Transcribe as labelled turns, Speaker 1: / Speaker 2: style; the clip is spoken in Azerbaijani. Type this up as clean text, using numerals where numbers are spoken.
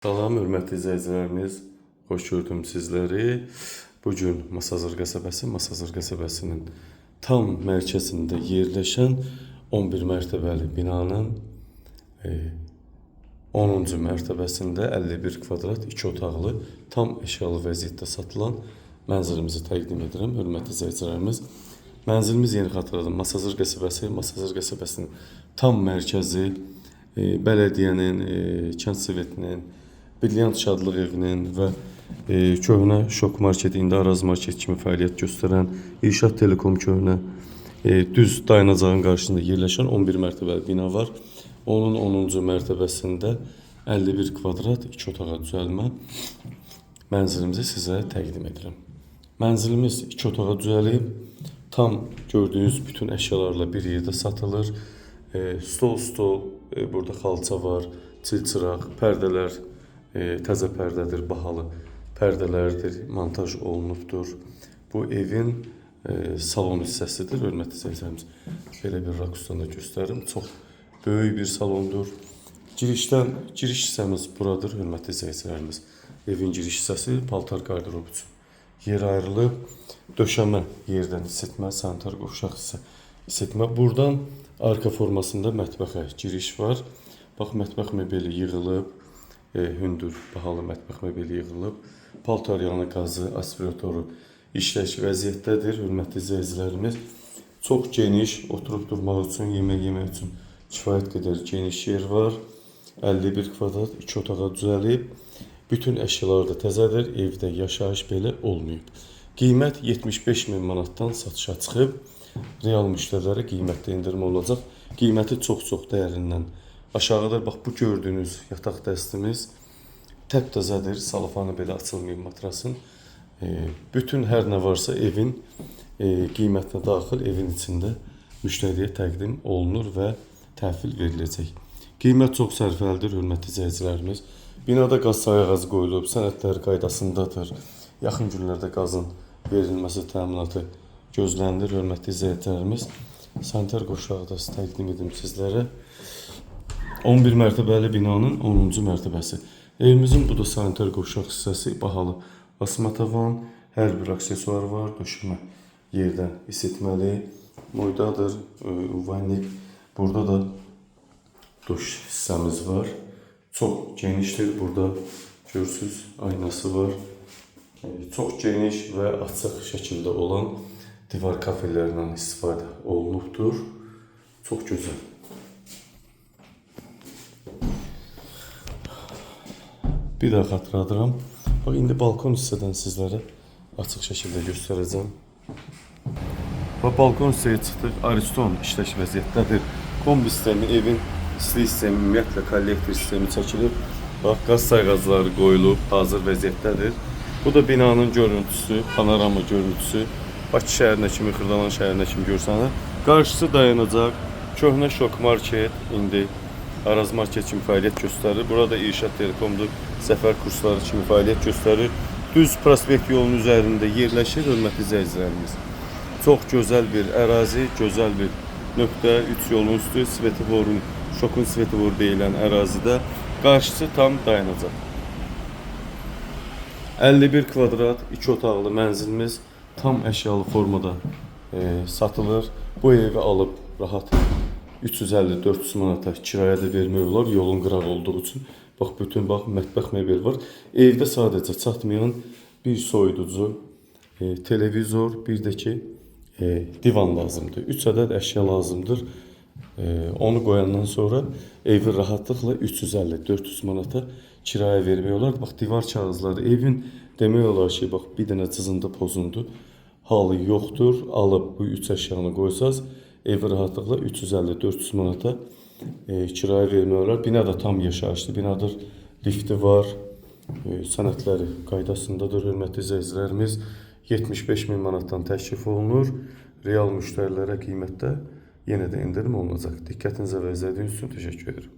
Speaker 1: Salam, hörmətli izləyicilərimiz, xoş gördüm sizləri. Bugün Masazır qəsəbəsinin tam mərkəzində yerləşən 11 mərtəbəli binanın 10-cu mərtəbəsində 51 kvadrat 2 otaqlı tam əşyalı vəziyyətdə satılan mənzilimizi təqdim edirəm, hörmətli izləyicilərimiz. Mənzilimiz yeni xatırladım, Masazır qəsəbəsinin tam mərkəzi, bələdiyyənin, kənd sovetinin, Brilyant Şadlıq evinin və köhnə şok market, indi Araz market kimi fəaliyyət göstərən İrşad Telekom köhnə düz dayanacağın qarşısında yerləşən 11 mərtəbəli bina var. Onun 10-cu mərtəbəsində 51 kvadrat 2 otağa düzəlmə mənzilimizi sizə təqdim edirəm. Mənzilimiz 2 otağa düzəlib, tam gördüyünüz bütün əşyalarla bir yerdə satılır. Stol, burada xalça var, çilçıraq, pərdələr, təzə pərdədir, bahalı pərdələrdir, montaj olunubdur. Bu evin salon hissəsidir, hörmətli izləyicilərimiz. Belə bir rakusdan da göstərim. Çox böyük bir salondur. Giriş hissəmiz buradır, hörmətli izləyicilərimiz. Evin giriş hissəsi paltar qardırob üçün yer ayrılıb. Döşəmə yerdən isitmə, sanitar qovşaq isitmə. Buradan arka formasında mətbəxə giriş var. Bax, mətbəx mebeli yığılıb. Hündür, bahalı mətbəx mebeli yığılıb. Paltar yanı qazı, aspiratoru işləş vəziyyətdədir, hörmətli izləyicilərimiz. Çox geniş, oturub durmaq üçün, yemək üçün kifayət qədər geniş yer var. 51 kvadrat 2 otağa düzəlib. Bütün əşyalar da təzədir, evdə yaşayış belə olmayıb. Qiymət 75.000 manatdan satışa çıxıb. Real müştərilərə qiymətdə indirim olacaq. Qiyməti çox dəyərindən aşağıdır. Bax, bu gördüyünüz yataq dəstimiz təptəzədir. Salafanı belə açılmayıb matrasın. Bütün hər nə varsa evin qiymətinə daxil evin içində müştəriyə təqdim olunur və təhvil veriləcək. Qiymət çox sərfəlidir, hörmətli izləyicilərimiz. Binada qaz sayğacı qoyulub, sənədlər qaydasındadır. Yaxın günlərdə qazın verilməsi təminatı gözlənilir, hörmətli izləyicilərimiz. Sanitar qovşağı da təqdim edim sizlərə. 11 mərtəbəli binanın 10-cu mərtəbəsi. Evimizin bu da sanitar qovşaq hissəsi, bahalı asma tavan, hər bir aksesuar var, döşəmə yerdən isitməli, moydadır, vannik. Burada da duş hissəmiz var. Çox genişdir, burada görürsünüz, aynası var. Çox geniş və açıq şəkildə olan divar kafellərindən istifadə olunubdur. Çox gözəl. Bir daha xatırladıram. Bax, indi balkon hissədən sizlərə açıq şəkildə göstərəcəm. Bax, balkon hissəyə çıxdıq. Ariston işləş vəziyyətdədir. Kombi sistemi, evin isti sistemi, ümumiyyətlə kollektor sistemi çəkilib. Bax, qaz sayğacları qoyulub, hazır vəziyyətdədir. Bu da binanın görüntüsü, panorama görüntüsü. Bakı şəhərinə kimi, Xırdalan şəhərinə kimi görsənir. Qarşısı dayanacaq. Köhnə şok market, indi Araz market kimi fəaliyyət göstərir. Burada İrşad Telekomdur, səfər kursları kimi fəaliyyət göstərir. Düz prospekt yolunun üzərində yerləşir, hörmətli izləyicilərimiz. Çox gözəl bir ərazi, gözəl bir nöqtə, 3 yolun üstü, svetoforun, şokun svetoforu deyilən ərazidə. Qarşısı tam dayanacaq. 51 kvadrat 2 otaqlı mənzilimiz tam əşyalı formada satılır. Bu evi alıb rahat 350-400 manata kirayədə vermək olar, yolun qırağı olduğu üçün. Bax, bütün mətbəx mebel var. Evdə sadəcə çatmayan bir soyuducu, televizor, bir də ki divan lazımdır. 3 ədəd əşya lazımdır. Onu qoyandan sonra evi rahatlıqla 350-400 manata kirayə vermək olar. Bax, divar kağızları evin demək olar ki, bax, bir dənə cızında pozundu. Halı yoxdur. Alıb bu 3 əşyanı qoysaz, evi rahatlıqla 350-400 manata kirayə vermək olar. Bina da tam yaşayışlı binadır. Lifti var. Sənədləri qaydasındadır, hörmətli izləyicilərimiz. 75.000 manatdan təklif olunur. Real müştərilərə qiymətdə yenə də indirim olunacaq. Diqqətinizə və izlədiyiniz üçün təşəkkür ederim.